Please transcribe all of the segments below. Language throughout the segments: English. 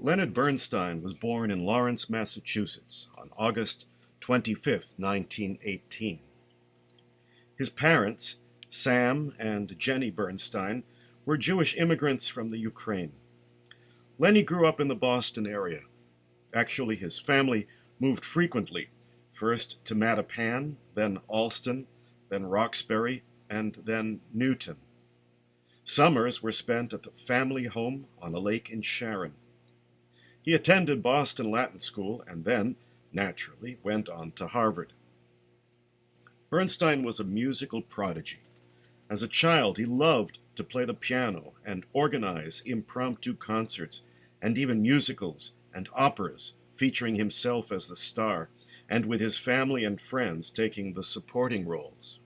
Leonard Bernstein was born in Lawrence, Massachusetts on August 25, 1918. His parents, Sam and Jenny Bernstein, were Jewish immigrants from the Ukraine. Lenny grew up in the Boston area. Actually, his family moved frequently, first to Mattapan, then Allston, then Roxbury, and then Newton. Summers were spent at the family home on a lake in Sharon. He attended Boston Latin School and then, naturally, went on to Harvard. Bernstein was a musical prodigy. As a child, he loved to play the piano and organize impromptu concerts and even musicals and operas featuring himself as the star and with his family and friends taking the supporting roles.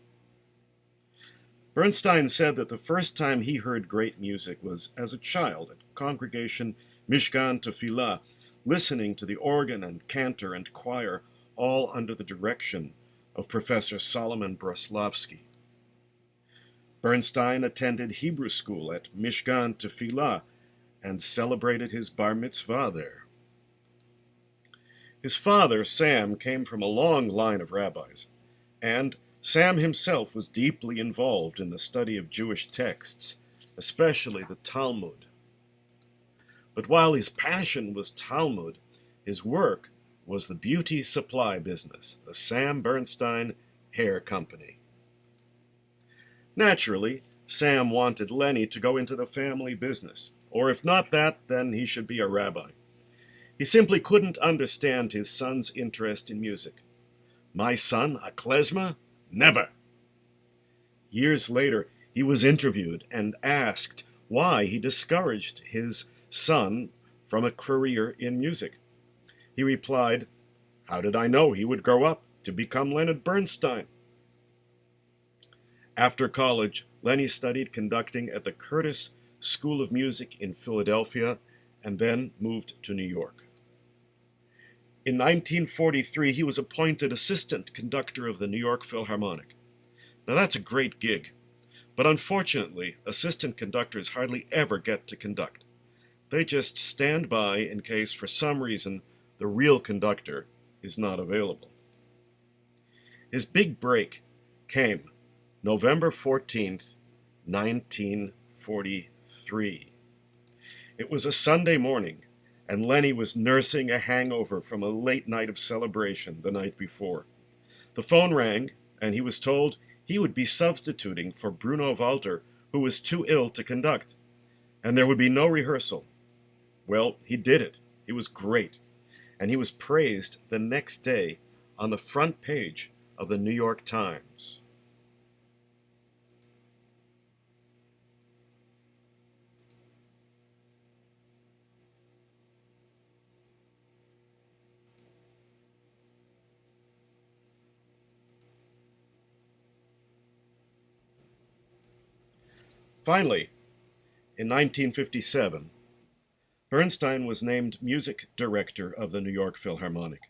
Bernstein said that the first time he heard great music was as a child at congregation Mishkan Tefillah, listening to the organ and cantor and choir, all under the direction of Professor Solomon Bruslovsky. Bernstein attended Hebrew school at Mishkan Tefillah and celebrated his bar mitzvah there. His father, Sam, came from a long line of rabbis, and Sam himself was deeply involved in the study of Jewish texts, especially the Talmud. But while his passion was Talmud, his work was the beauty supply business, the Sam Bernstein Hair Company. Naturally, Sam wanted Lenny to go into the family business, or if not that, then he should be a rabbi. He simply couldn't understand his son's interest in music. My son, a klezmer? Never! Years later, he was interviewed and asked why he discouraged his son from a career in music. He replied, "How did I know he would grow up to become Leonard Bernstein?" After college, Lenny studied conducting at the Curtis School of Music in Philadelphia and then moved to New York. In 1943, he was appointed assistant conductor of the New York Philharmonic. Now that's a great gig, but unfortunately, assistant conductors hardly ever get to conduct. They just stand by in case, for some reason, the real conductor is not available. His big break came November 14th, 1943. It was a Sunday morning, and Lenny was nursing a hangover from a late night of celebration the night before. The phone rang, and he was told he would be substituting for Bruno Walter, who was too ill to conduct, and there would be no rehearsal. Well, he did it. He was great, and he was praised the next day on the front page of the New York Times. Finally, in 1957, Bernstein was named music director of the New York Philharmonic.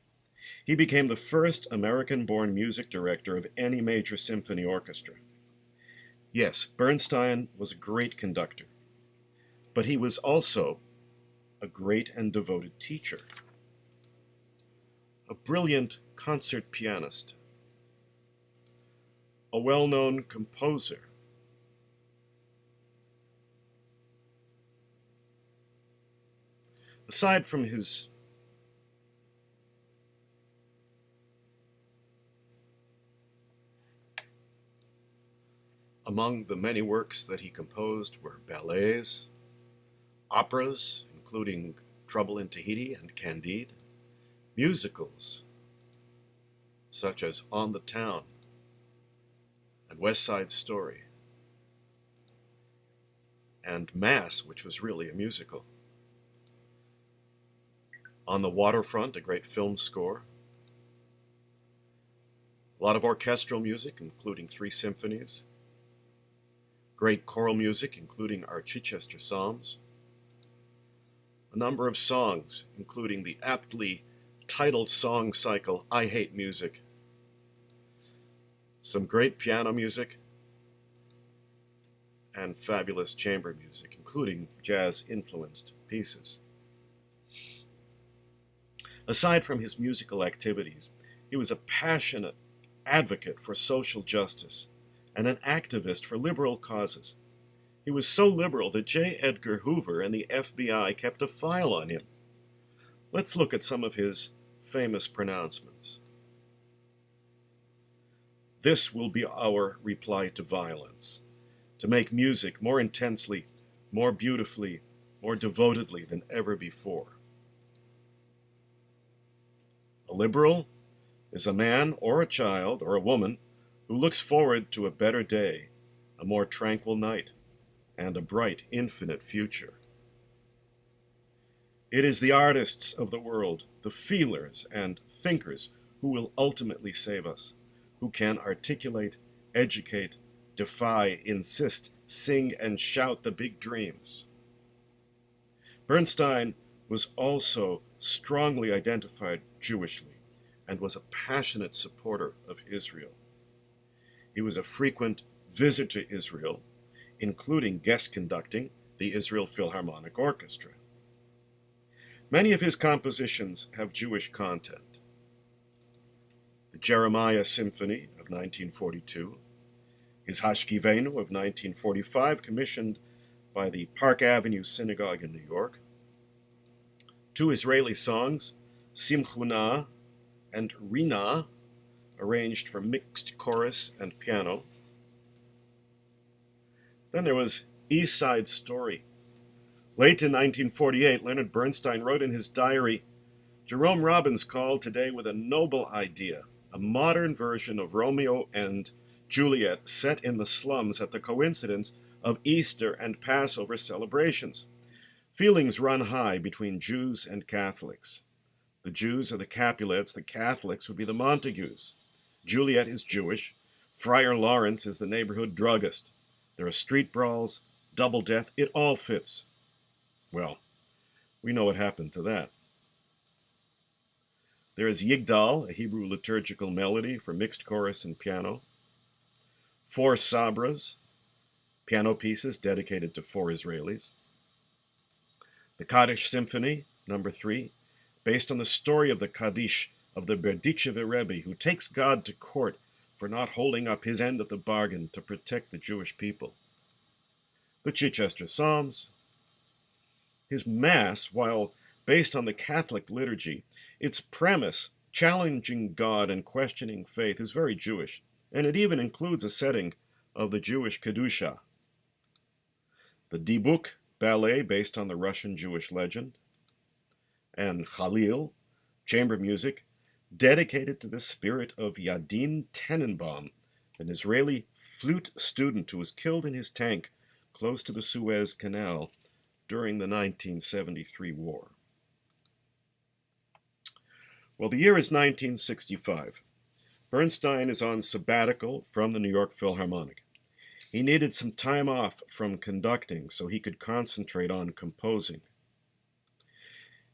He became the first American-born music director of any major symphony orchestra. Yes, Bernstein was a great conductor, but he was also a great and devoted teacher, a brilliant concert pianist, a well-known composer, aside from his among the many works that he composed were ballets, operas, including Trouble in Tahiti and Candide, musicals, such as On the Town and West Side Story, and Mass, which was really a musical. On the Waterfront, a great film score. A lot of orchestral music, including 3 symphonies. Great choral music, including our Chichester Psalms. A number of songs, including the aptly titled song cycle, I Hate Music. Some great piano music, and fabulous chamber music, including jazz-influenced pieces. Aside from his musical activities, he was a passionate advocate for social justice and an activist for liberal causes. He was so liberal that J. Edgar Hoover and the FBI kept a file on him. Let's look at some of his famous pronouncements. This will be our reply to violence, to make music more intensely, more beautifully, more devotedly than ever before. A liberal is a man or a child or a woman who looks forward to a better day, a more tranquil night, and a bright, infinite future. It is the artists of the world, the feelers and thinkers, who will ultimately save us, who can articulate, educate, defy, insist, sing, and shout the big dreams. Bernstein was also strongly identified Jewishly and was a passionate supporter of Israel. He was a frequent visitor to Israel, including guest conducting the Israel Philharmonic Orchestra. Many of his compositions have Jewish content. The Jeremiah Symphony of 1942, his Hashkivenu of 1945, commissioned by the Park Avenue Synagogue in New York, two Israeli songs, Simchuna and Rina, arranged for mixed chorus and piano. Then there was East Side Story. Late in 1948, Leonard Bernstein wrote in his diary, Jerome Robbins called today with a noble idea, a modern version of Romeo and Juliet set in the slums at the coincidence of Easter and Passover celebrations. Feelings run high between Jews and Catholics. The Jews are the Capulets, the Catholics would be the Montagues. Juliet is Jewish. Friar Lawrence is the neighborhood druggist. There are street brawls, double death, it all fits. Well, we know what happened to that. There is Yigdal, a Hebrew liturgical melody for mixed chorus and piano. Four Sabras, piano pieces dedicated to four Israelis. The Kaddish Symphony, number 3, based on the story of the Kaddish of the Berdichev Rebbe, who takes God to court for not holding up his end of the bargain to protect the Jewish people. The Chichester Psalms. His Mass, while based on the Catholic liturgy, its premise, challenging God and questioning faith, is very Jewish, and it even includes a setting of the Jewish Kedusha. The Dibuk ballet, based on the Russian Jewish legend, and Khalil, chamber music, dedicated to the spirit of Yadin Tenenbaum, an Israeli flute student who was killed in his tank close to the Suez Canal during the 1973 war. Well, the year is 1965. Bernstein is on sabbatical from the New York Philharmonic. He needed some time off from conducting so he could concentrate on composing.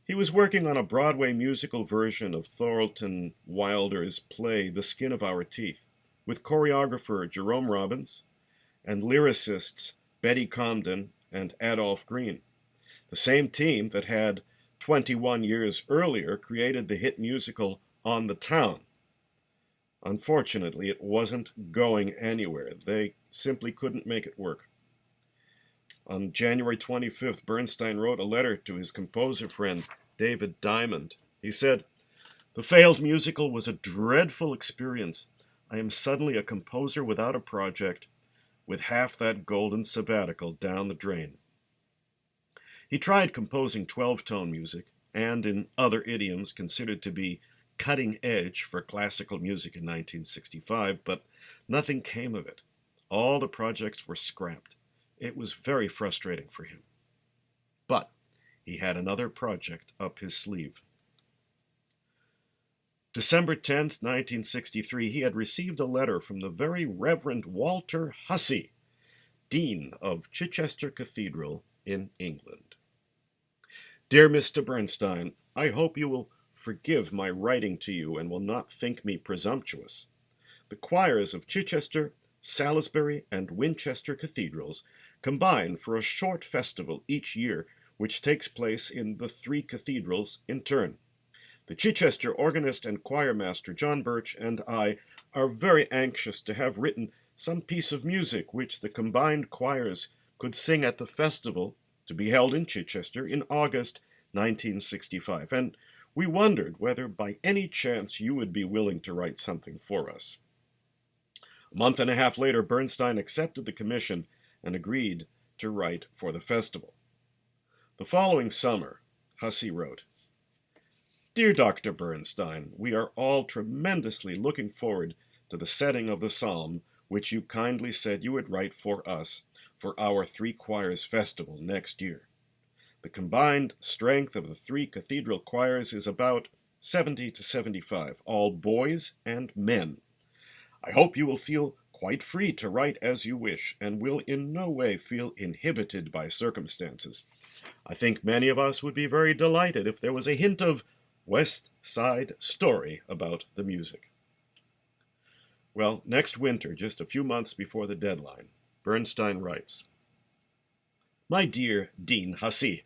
He was working on a Broadway musical version of Thornton Wilder's play The Skin of Our Teeth, with choreographer Jerome Robbins and lyricists Betty Comden and Adolph Green, the same team that had 21 years earlier created the hit musical On the Town. Unfortunately, it wasn't going anywhere. They simply couldn't make it work. On January 25th, Bernstein wrote a letter to his composer friend, David Diamond. He said, "The failed musical was a dreadful experience. I am suddenly a composer without a project, with half that golden sabbatical down the drain." He tried composing 12-tone music, and in other idioms considered to be cutting edge for classical music in 1965, but nothing came of it. All the projects were scrapped. It was very frustrating for him. But he had another project up his sleeve. December 10th, 1963, he had received a letter from the very Reverend Walter Hussey, Dean of Chichester Cathedral in England. Dear Mr. Bernstein, I hope you will forgive my writing to you and will not think me presumptuous. The choirs of Chichester, Salisbury, and Winchester cathedrals combine for a short festival each year which takes place in the three cathedrals in turn. The Chichester organist and choirmaster John Birch and I are very anxious to have written some piece of music which the combined choirs could sing at the festival to be held in Chichester in August 1965, and we wondered whether by any chance you would be willing to write something for us. A month and a half later, Bernstein accepted the commission and agreed to write for the festival. The following summer, Hussey wrote, "Dear Dr. Bernstein, we are all tremendously looking forward to the setting of the psalm which you kindly said you would write for us for our Three Choirs Festival next year. The combined strength of the three cathedral choirs is about 70 to 75, all boys and men. I hope you will feel quite free to write as you wish and will in no way feel inhibited by circumstances. I think many of us would be very delighted if there was a hint of West Side Story about the music." Well, next winter, just a few months before the deadline, Bernstein writes, "My dear Dean Hussey,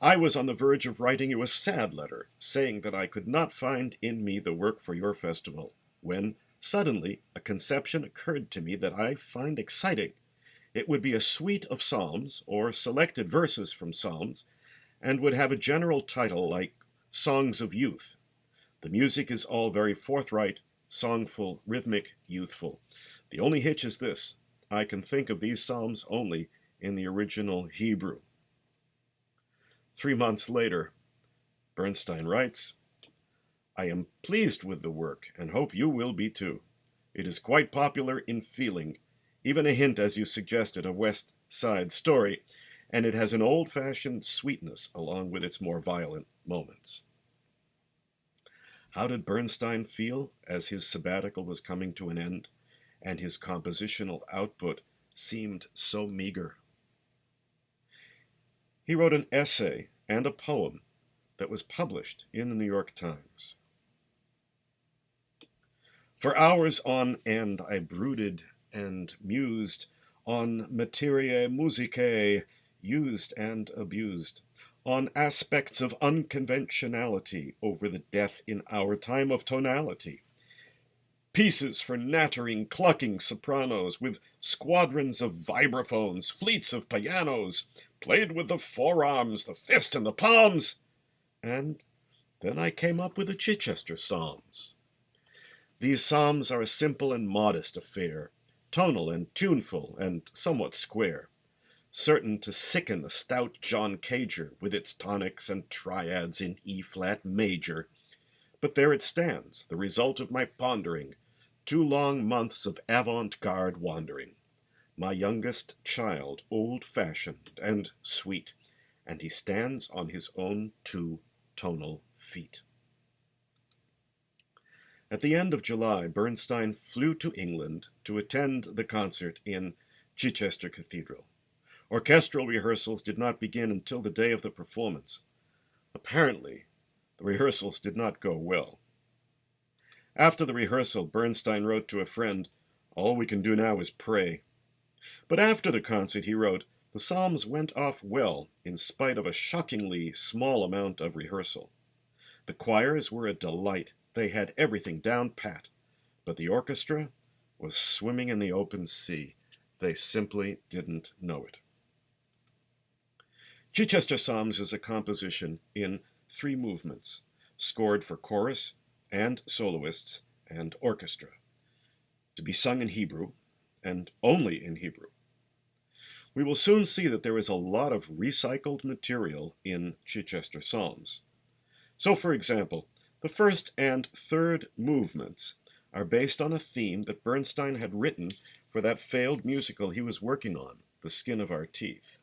I was on the verge of writing you a sad letter, saying that I could not find in me the work for your festival, when suddenly a conception occurred to me that I find exciting. It would be a suite of psalms, or selected verses from psalms, and would have a general title like Songs of Youth. The music is all very forthright, songful, rhythmic, youthful. The only hitch is this: I can think of these psalms only in the original Hebrew." 3 months later, Bernstein writes, "I am pleased with the work and hope you will be too. It is quite popular in feeling, even a hint, as you suggested, of West Side Story, and it has an old-fashioned sweetness along with its more violent moments." How did Bernstein feel as his sabbatical was coming to an end and his compositional output seemed so meager? He wrote an essay and a poem that was published in the New York Times. "For hours on end I brooded and mused on Materiae Musicae used and abused, on aspects of unconventionality over the death in our time of tonality. Pieces for nattering, clucking sopranos with squadrons of vibraphones, fleets of pianos, played with the forearms, the fist, and the palms. And then I came up with the Chichester Psalms. These psalms are a simple and modest affair, tonal and tuneful and somewhat square, certain to sicken the stout John Cager with its tonics and triads in E-flat major. But there it stands, the result of my pondering, 2 long months of avant-garde wandering. My youngest child, old-fashioned and sweet, and he stands on his own 2 tonal feet." At the end of July, Bernstein flew to England to attend the concert in Chichester Cathedral. Orchestral rehearsals did not begin until the day of the performance. Apparently, the rehearsals did not go well. After the rehearsal, Bernstein wrote to a friend, "All we can do now is pray." But after the concert, he wrote, "The psalms went off well in spite of a shockingly small amount of rehearsal. The choirs were a delight. They had everything down pat. But the orchestra was swimming in the open sea. They simply didn't know it." Chichester Psalms is a composition in 3 movements, scored for chorus and soloists and orchestra, to be sung in Hebrew, and only in Hebrew. We will soon see that there is a lot of recycled material in Chichester Psalms. So, for example, the first and third movements are based on a theme that Bernstein had written for that failed musical he was working on, The Skin of Our Teeth.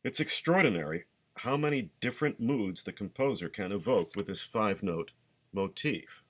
It's extraordinary how many different moods the composer can evoke with this 5-note motif.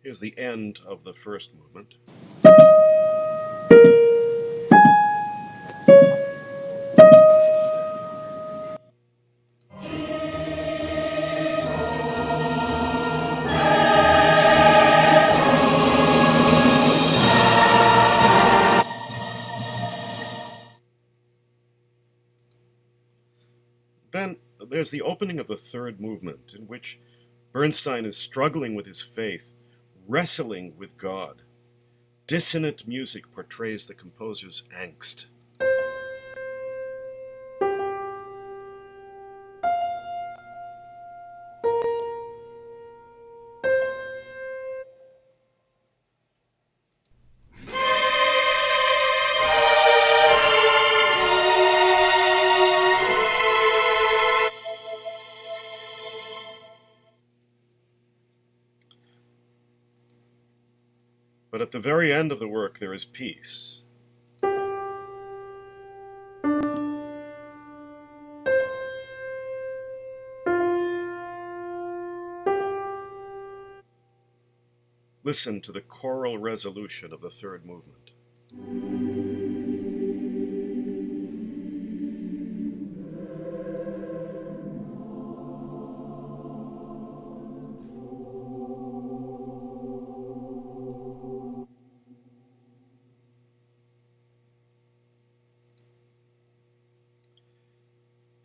Here's the end of the first movement. Then there's the opening of the third movement, in which Bernstein is struggling with his faith, wrestling with God. Dissonant music portrays the composer's angst. But at the very end of the work, there is peace. Listen to the choral resolution of the third movement.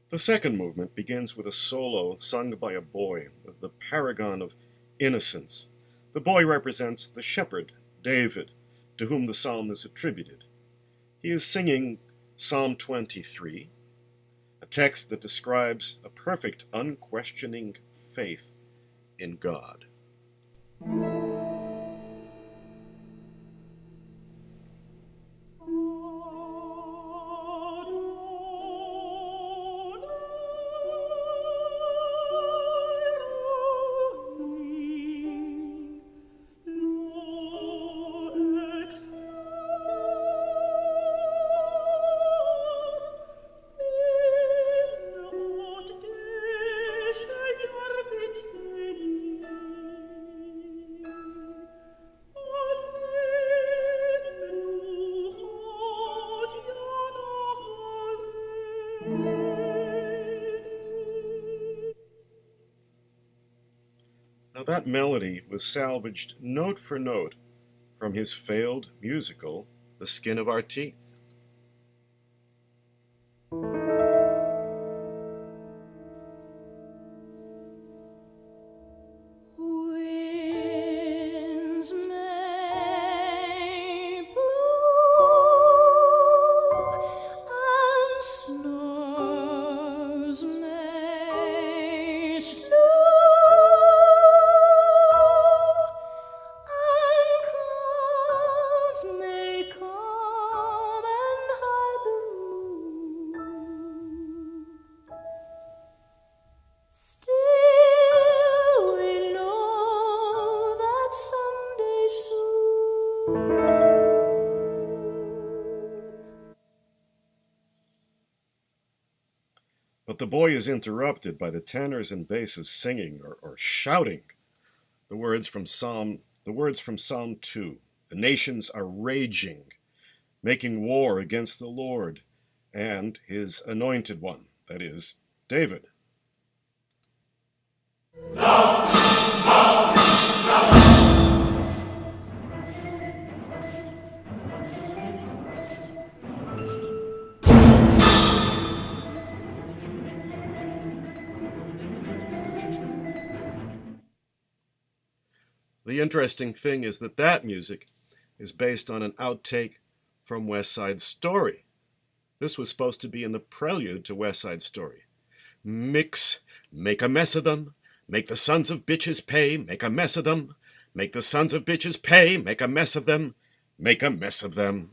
The second movement begins with a solo sung by a boy, the paragon of innocence. The boy represents the shepherd, David, to whom the psalm is attributed. He is singing Psalm 23, a text that describes a perfect, unquestioning faith in God. Now that melody was salvaged note for note from his failed musical, The Skin of Our Teeth. Winds may blow and snows may snow. Still we know that someday soon. But the boy is interrupted by the tenors and basses singing or shouting the words from Psalm 2. The nations are raging, making war against the Lord and his anointed one, that is, David. The interesting thing is that music is based on an outtake from West Side Story. This was supposed to be in the prelude to West Side Story. Mix, make a mess of them, make the sons of bitches pay, make a mess of them, make the sons of bitches pay, make a mess of them, make a mess of them.